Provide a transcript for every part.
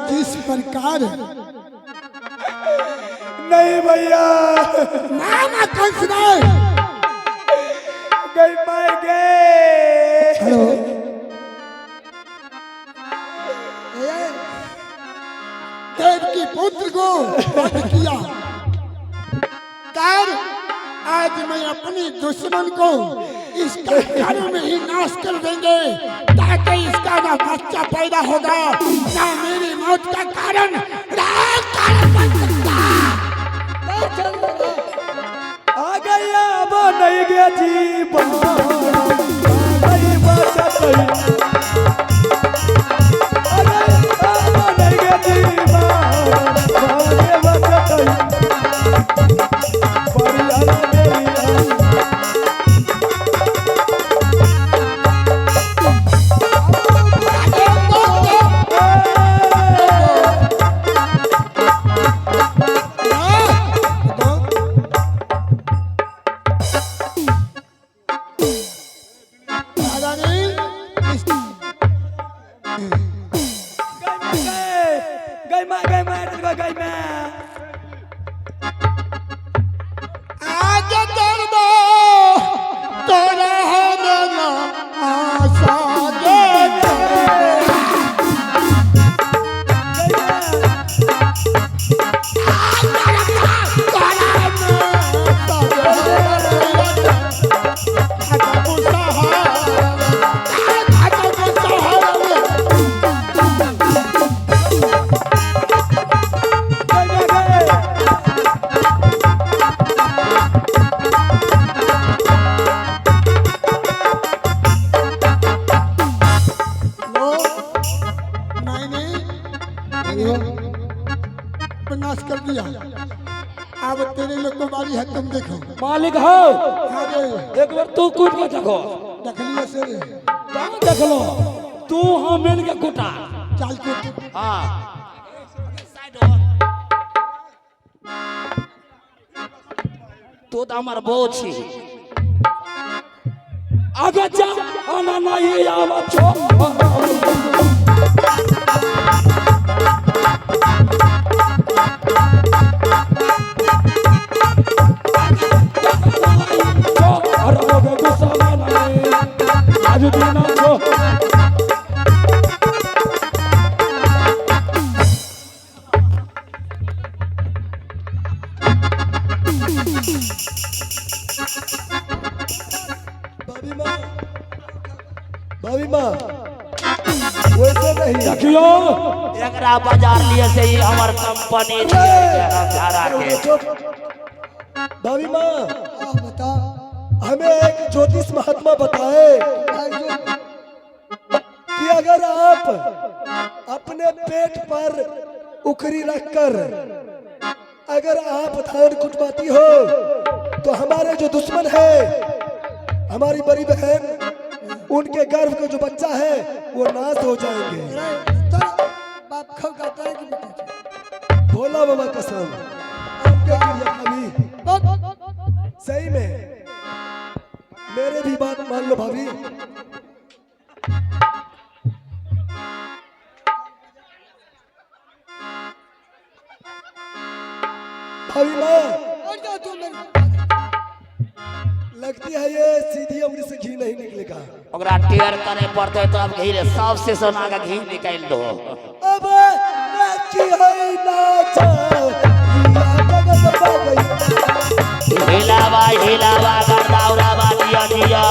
जिस प्रकार नहीं भैया मामा कंस गई पाए गए। हेलो देव की पुत्र को वध किया कर आज मैं अपने दुश्मन को इसका घर में ही नाश कर देंगे ताकि इसका ना बच्चा पैदा होगा ना मेरी मौत का कारण बन सकता। आ गया अब नहीं गया जीवन नहीं बचत नहीं गया जीवन नहीं बचत नाश कर दिया। अब तेरे लोग को बारी है, तुम देखो। मालिक हो एक बार तू कूद के देखो। देख लिया से देख लो तू हम मिल के कूटा चल कूट। हाँ तू तो हमार बो छी आगे जा आना नहीं आवा छो वैसे नहीं देखियो एकरा बाजार लिए से ही हमार कंपनी भाभी माँ बता हमें एक ज्योतिष महात्मा बताए कि अगर आप अपने पेट पर उखरी रखकर अगर आप धान कुटवाती हो तो हमारे जो दुश्मन है हमारी बड़ी बहन उनके गर्भ का जो बच्चा है वो नाश हो जाएंगे। भोला बाबा कसम सही में मेरे भी बात मान लो भाभी। भाभी माँ लगती है ये सीधी उंगली से घी नहीं निकलेगा। ओकरा टेयर करे पड़ते तो अब घी सबसे सोना का घी निकाल दो। अब हिलावा हिलावा गरदाउरावा दिया दिया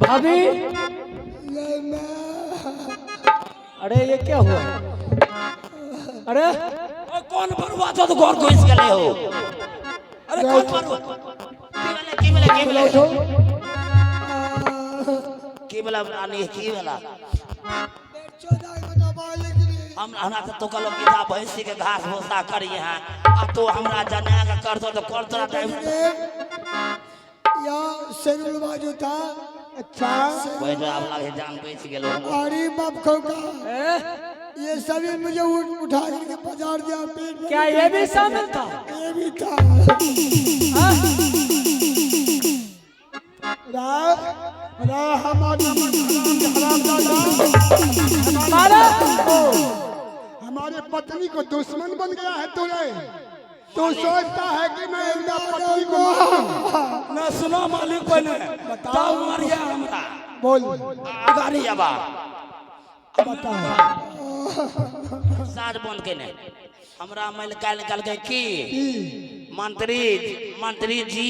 भाभी, अरे ये क्या हुआ? अरे कौन बरुआ तो घर घुस गए हो? अरे कौन बरुआ? की वाला नानी की वाला? हमरा तो कलो की था भैंसी के घास भूसा करिए हैं अब तो हमरा जाने का कर दो तो कर तोरा टाइम या सेनुलवा जो था अच्छा वही जो आप लगे जान बेच गेलो अरे बाप का ये सभी मुझे उठा के बाजार दिया पेट में क्या ये भी शामिल था? ये भी था हाँ? हमारे पत्नी को दुश्मन बन गया है तूने तू सोचता है कि मैं अपना पत्नी को ना सुनो मालिक बने बताओ मारिया हमरा बोल गाड़ी आबा बताओ साज बंद के ने हमरा मैल काल निकल गए की मंत्री मंत्री जी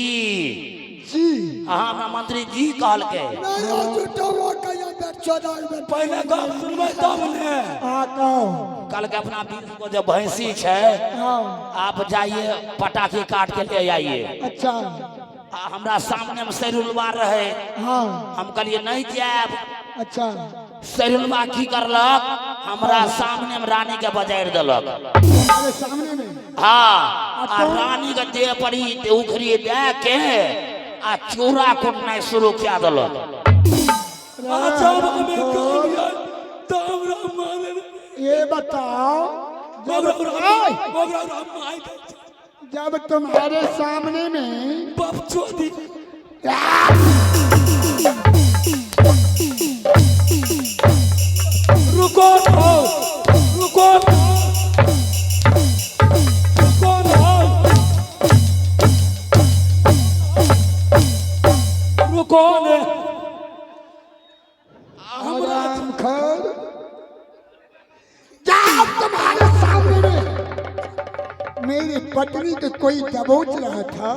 जी हाँ हमरा मंत्री जी कहल के पहले गप सुनबे तब ने। कल के अपना बीस को जो भैंसी है आप जाइए पटाखे काट के ले आइए अच्छा हमरा सामने में सैरुलवा रहे हाँ हम कहलिए नहीं जाए अच्छा सैरुलवा की करलक हमरा सामने में रानी के बजाय दिलक हमारे सामने में हाँ आ रानी के देह पर ही उखरी दे के आ चूरा कुटनाई शुरू किया दिलक ये बताओ जब तुम्हारे सामने में रुको रुको रुको ने आराम कर जब तुम्हारे सामने में मेरी पत्नी को कोई दबोच रहा था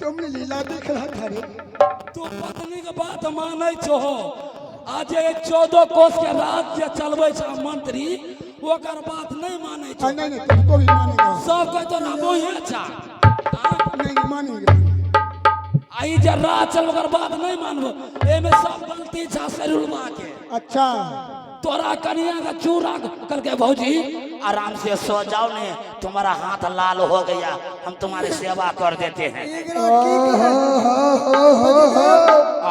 तुमने लीला देख रहा था रे तू पत्नी के बात मानै छो आज 14 कोस के राज्य चलबै छ मंत्री ओकर बात नहीं मानै छो नहीं नहीं तुमको भी मानेगा सब के तो ना बोहे छा नहीं मानेगा आई जे राज चल ओकर बात नहीं मानबो एमे सब गलती छा सरुलवा के अच्छा तोरा कनिया का चूरा करके भौजी आराम से सो जाओ ने तुम्हारा हाथ लाल हो गया हम तुम्हारी सेवा कर देते हैं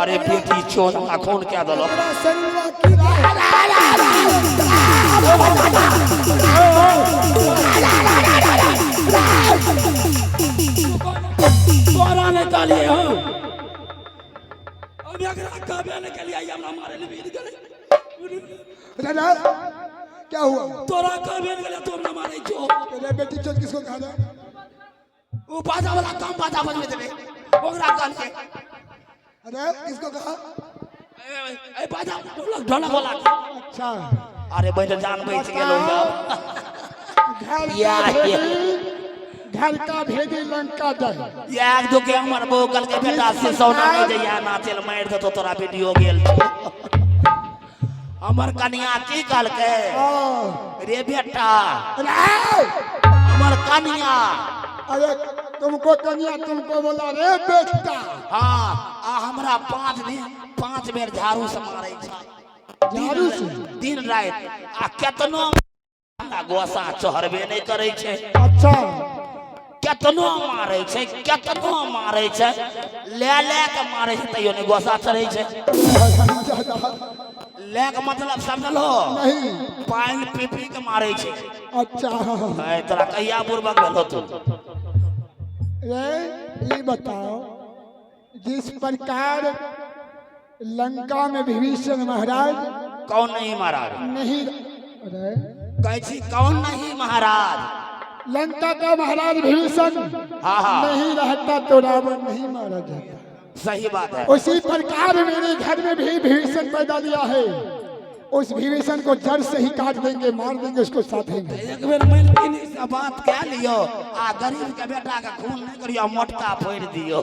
अरे बेटी चोर खून क्या दलो तोरा ने कालिए हो अब एकरा कबे ने के लिए हमरा मारे ले बीत गले दादा क्या हुआ तोरा कबे ने के लिए तुम न मारे छो तेरे बेटी चोट किसको कहा था वो बाजा वाला काम बाजा बजवे देबे ओकरा कान के अरे किसको कहा ए बाजा ढोलक वाला अच्छा अरे भाई तो जान बच गेलो घर का भेदी लंका जाए यार दो के हमर बो कल के बेटा से सोना नहीं जइया नाचेल मार दे तो तोरा वीडियो गेल हमर कन्या की कल के रे बेटा हमर कन्या अरे तुमको कन्या तुमको बोला रे बेटा हाँ आ हमरा 5 बेर झाड़ू से मारे छै झाड़ू से दिन रात आ केतनो गोसा चढ़बे नहीं करे छै अच्छा केतनो मारे छै ले के मारे छै तैयो नहीं गोसा चढ़े छै ले के मतलब समझलो नहीं पानी पी के मारे छै अच्छा है तोरा कहिया बुरबक भेलो तू ये बताओ जिस प्रकार लंका में विभीषण महाराज कौन नहीं महाराज नहीं अरे कैसी कौन नहीं महाराज लंका का महाराज विभीषण हाँ हाँ नहीं रहता तो रावण नहीं मारा जाता सही बात है। उसी प्रकार मेरे घर में भी विभीषण पैदा लिया है, उस विभीषण को जड़ से ही काट देंगे, मार देंगे, उसको साधेंगे। एक बेर मिलकिन बात कह लियो, आ गरीब के बेटा का खून नहीं करियो, मोटका फोड़ दियो।